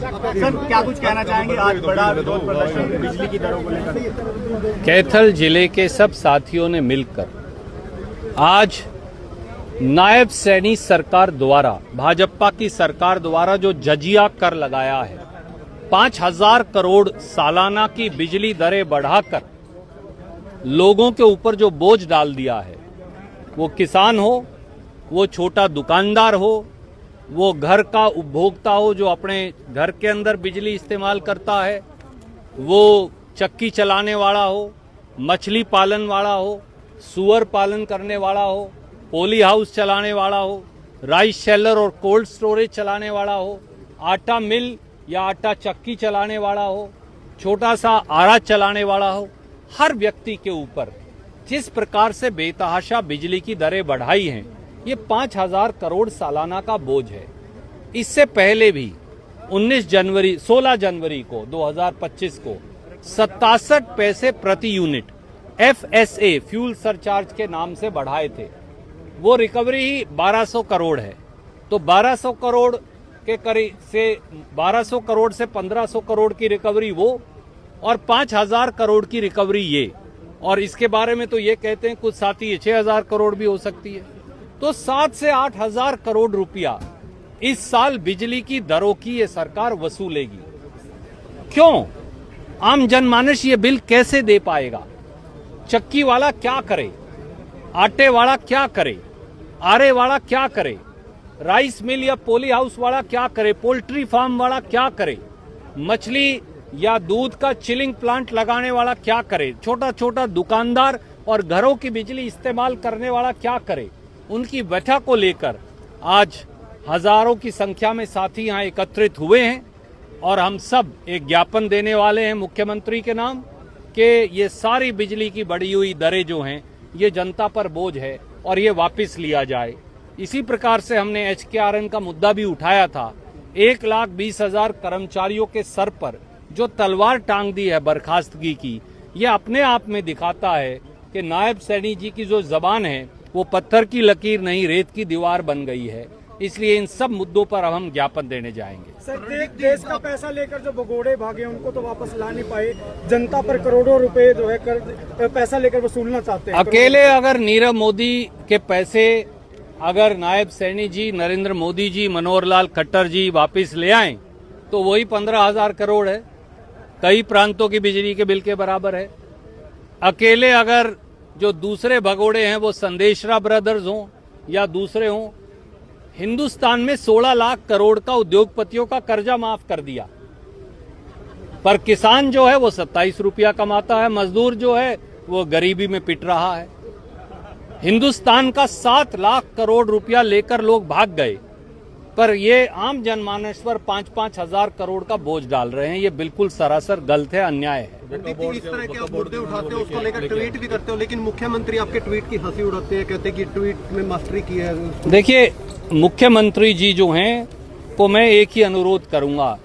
Sir क्या कुछ कहना चाहेंगे, आज बड़ा विरोध प्रदर्शन बिजली की दरों को लेकर? कैथल जिले के सब साथियों ने मिलकर आज नायब सैनी सरकार द्वारा, भाजपा की सरकार द्वारा जो जजिया कर लगाया है, 5,000 करोड़ सालाना की बिजली दरें बढ़ाकर लोगों के ऊपर जो बोझ डाल दिया है, वो किसान हो, वो छोटा दुकानदार हो, वो घर का उपभोक्ता हो जो अपने घर के अंदर बिजली इस्तेमाल करता है, वो चक्की चलाने वाला हो, मछली पालन वाला हो, सुअर पालन करने वाला हो, पोली हाउस चलाने वाला हो, राइस शेलर और कोल्ड स्टोरेज चलाने वाला हो, आटा मिल या आटा चक्की चलाने वाला हो, छोटा सा आरा चलाने वाला हो, हर व्यक्ति के ऊपर जिस प्रकार से बेतहाशा बिजली की दरें बढ़ाई हैं, ये 5,000 करोड़ सालाना का बोझ है। इससे पहले भी 16 जनवरी को 2025 को 67 पैसे प्रति यूनिट FSA फ्यूल सरचार्ज के नाम से बढ़ाए थे। वो रिकवरी ही 1200 करोड़ है। तो 1200 करोड़ के करीब से 1200 करोड़ से 1500 करोड़ की रिकवरी वो, और 5,000 करोड़ की रिकवरी ये। और इसके बारे में तो ये कहते हैं कुछ साथी 6,000 करोड़ भी हो सकती है। तो 7 से 8,000 करोड़ रुपया इस साल बिजली की दरों की ये सरकार वसूलेगी। क्यों? आम जनमानस ये बिल कैसे दे पाएगा? चक्की वाला क्या करे, आटे वाला क्या करे, आरे वाला क्या करे, राइस मिल या पोली हाउस वाला क्या करे, पोल्ट्री फार्म वाला क्या करे, मछली या दूध का चिलिंग प्लांट लगाने वाला क्या करे, छोटा छोटा दुकानदार और घरों की बिजली इस्तेमाल करने वाला क्या करे? उनकी व्यथा को लेकर आज हजारों की संख्या में साथी यहाँ एकत्रित हुए हैं और हम सब एक ज्ञापन देने वाले हैं मुख्यमंत्री के नाम कि ये सारी बिजली की बढ़ी हुई दरें जो हैं, ये जनता पर बोझ है और ये वापस लिया जाए। इसी प्रकार से हमने HKRN का मुद्दा भी उठाया था। 1,20,000 कर्मचारियों के सर पर जो तलवार टांग दी है बर्खास्तगी की, ये अपने आप में दिखाता है कि नायब सैनी जी की जो जबान है वो पत्थर की लकीर नहीं, रेत की दीवार बन गई है। इसलिए इन सब मुद्दों पर अब हम ज्ञापन देने जाएंगे। सर, देश का पैसा लेकर जो भगोड़े भागे उनको तो वापस ला नहीं पाए, जनता पर करोड़ों रुपए जो है पैसा लेकर वसूलना चाहते हैं। अकेले अगर नीरव मोदी के पैसे अगर नायब सैनी जी, नरेंद्र मोदी जी, मनोहर लाल खट्टर जी वापस ले आए तो वही 15,000 करोड़ है, कई प्रांतों की बिजली के बिल के बराबर है। अकेले अगर जो दूसरे भगोड़े हैं वो संदेशरा ब्रदर्स हों या दूसरे हों, हिंदुस्तान में 16 लाख करोड़ का उद्योगपतियों का कर्जा माफ कर दिया, पर किसान जो है वो 27 रुपया कमाता है, मजदूर जो है वो गरीबी में पिट रहा है। हिंदुस्तान का 7 लाख करोड़ रुपया लेकर लोग भाग गए, पर ये आम जनमानस पर 5-5 हजार करोड़ का बोझ डाल रहे हैं। ये बिल्कुल सरासर गलत है, अन्याय है। इस तरह के आप मुद्दे उठाते हो, उसको लेकर ट्वीट भी करते हो, लेकिन मुख्यमंत्री आपके ट्वीट की हंसी उड़ाते हैं, कहते हैं कि ट्वीट में मास्टरी की है। देखिए, मुख्यमंत्री जी जो हैं को मैं एक ही अनुरोध करूंगा,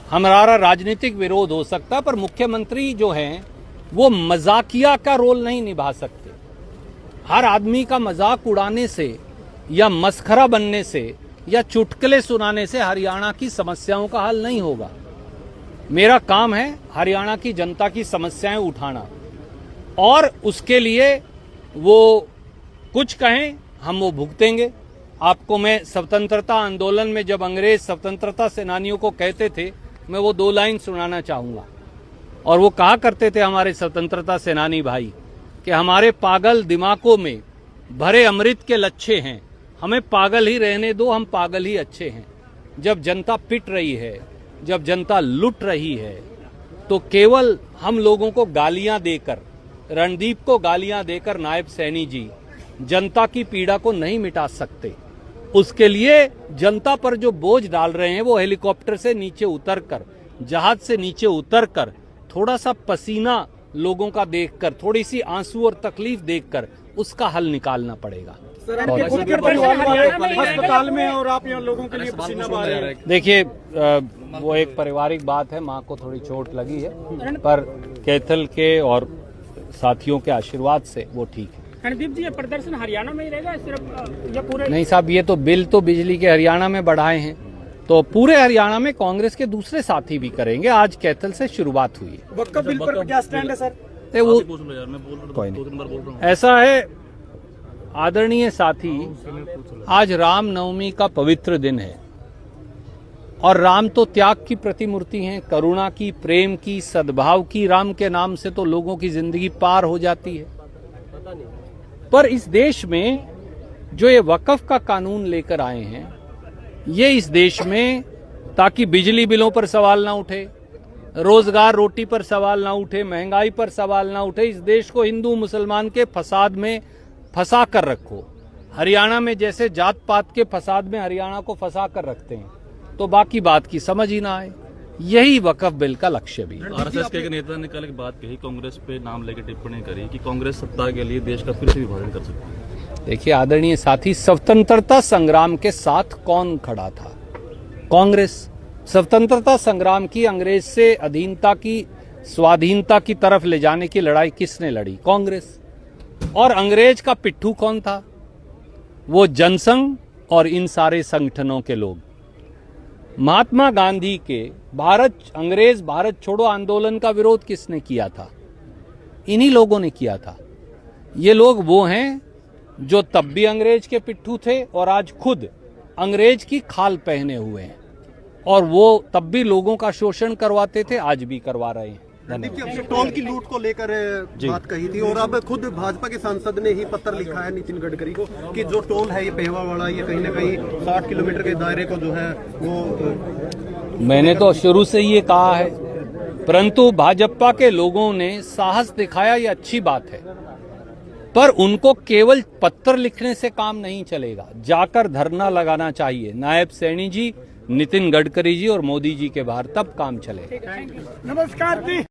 हमारा राजनीतिक विरोध हो सकता है पर मुख्यमंत्री जो हैं वो मजाकिया का रोल नहीं निभा सकते। हर आदमी का मजाक उड़ाने से या मस्खरा बनने से या चुटकुले सुनाने से हरियाणा की समस्याओं का हल नहीं होगा। मेरा काम है हरियाणा की जनता की समस्याएं उठाना, और उसके लिए वो कुछ कहें हम वो भुगतेंगे। आपको मैं स्वतंत्रता आंदोलन में जब अंग्रेज स्वतंत्रता सेनानियों को कहते थे, मैं वो 2 लाइन सुनाना चाहूंगा। और वो कहा करते थे हमारे स्वतंत्रता सेनानी भाई कि हमारे पागल दिमागों में भरे अमृत के लच्छे हैं, हमें पागल ही रहने दो, हम पागल ही अच्छे हैं। जब जनता पिट रही है, जब जनता लुट रही है, तो केवल हम लोगों को गालियां देकर, रणदीप को गालियां देकर नायब सैनी जी जनता की पीड़ा को नहीं मिटा सकते। उसके लिए जनता पर जो बोझ डाल रहे हैं वो हेलीकॉप्टर से नीचे उतरकर, जहाज से नीचे उतरकर, थोड़ा सा पसीना लोगों का देखकर, थोड़ी सी आंसू और तकलीफ देखकर उसका हल निकालना पड़ेगा। अस्पताल में और आप यहाँ लोगों के लिए पसीना बहा रहे हैं। देखिए, वो एक पारिवारिक बात है, माँ को थोड़ी चोट लगी है, पर कैथल के और साथियों के आशीर्वाद से वो ठीक है। रणदीप जी, ये प्रदर्शन हरियाणा में ही रहेगा सिर्फ या पूरे? नहीं साहब, ये तो बिल तो बिजली के हरियाणा में बढ़ाए हैं, तो पूरे हरियाणा में कांग्रेस के दूसरे साथी भी करेंगे। आज कैथल से शुरुआत हुई है। वक्फ बिल पर क्या स्टैंड है सर? वो कोई नहीं, ऐसा है आदरणीय साथी, आज रामनवमी का पवित्र दिन है और राम तो त्याग की प्रतिमूर्ति हैं, करुणा की, प्रेम की, सद्भाव की। राम के नाम से तो लोगों की जिंदगी पार हो जाती है। पर इस देश में जो ये वक्फ का कानून लेकर आए हैं, ये इस देश में ताकि बिजली बिलों पर सवाल ना उठे, रोजगार रोटी पर सवाल ना उठे, महंगाई पर सवाल ना उठे, इस देश को हिंदू मुसलमान के फसाद में फंसा कर रखो। हरियाणा में जैसे जात पात के फसाद में हरियाणा को फंसा कर रखते हैं, तो बाकी बात की समझ ही ना आए। यही वक्फ बिल का लक्ष्य भी है। आरएसएस के एक नेता ने कल एक बात कही, कांग्रेस पे नाम लेकर टिप्पणी करी कि कांग्रेस सत्ता के लिए देश का फिर से विभाजन कर सकती है। देखिए आदरणीय साथी, स्वतंत्रता संग्राम के साथ कौन खड़ा था? कांग्रेस। स्वतंत्रता संग्राम की, अंग्रेज से अधीनता की, स्वाधीनता की तरफ ले जाने की लड़ाई किसने लड़ी? कांग्रेस। और अंग्रेज का पिट्ठू कौन था? वो जनसंघ और इन सारे संगठनों के लोग। महात्मा गांधी के अंग्रेज भारत छोड़ो आंदोलन का विरोध किसने किया था? इन्हीं लोगों ने किया था। ये लोग वो हैं जो तब भी अंग्रेज के पिट्ठू थे और आज खुद अंग्रेज की खाल पहने हुए हैं, और वो तब भी लोगों का शोषण करवाते थे, आज भी करवा रहे हैं। रणदीप जी, आपने टोल की लूट को लेकर बात कही थी और अब खुद भाजपा के सांसद ने ही पत्र लिखा है नितिन गडकरी को कि जो टोल है ये पेहवा वाला, ये कहीं ना कहीं 60 किलोमीटर के दायरे को जो है वो मैंने तो शुरू से ये कहा है, परंतु भाजपा के लोगों ने साहस दिखाया, ये अच्छी बात है। पर उनको केवल पत्र लिखने से काम नहीं चलेगा, जाकर धरना लगाना चाहिए नायब सैनी जी, नितिन गडकरी जी और मोदी जी के बाहर, तब काम चलेगा। नमस्कार जी।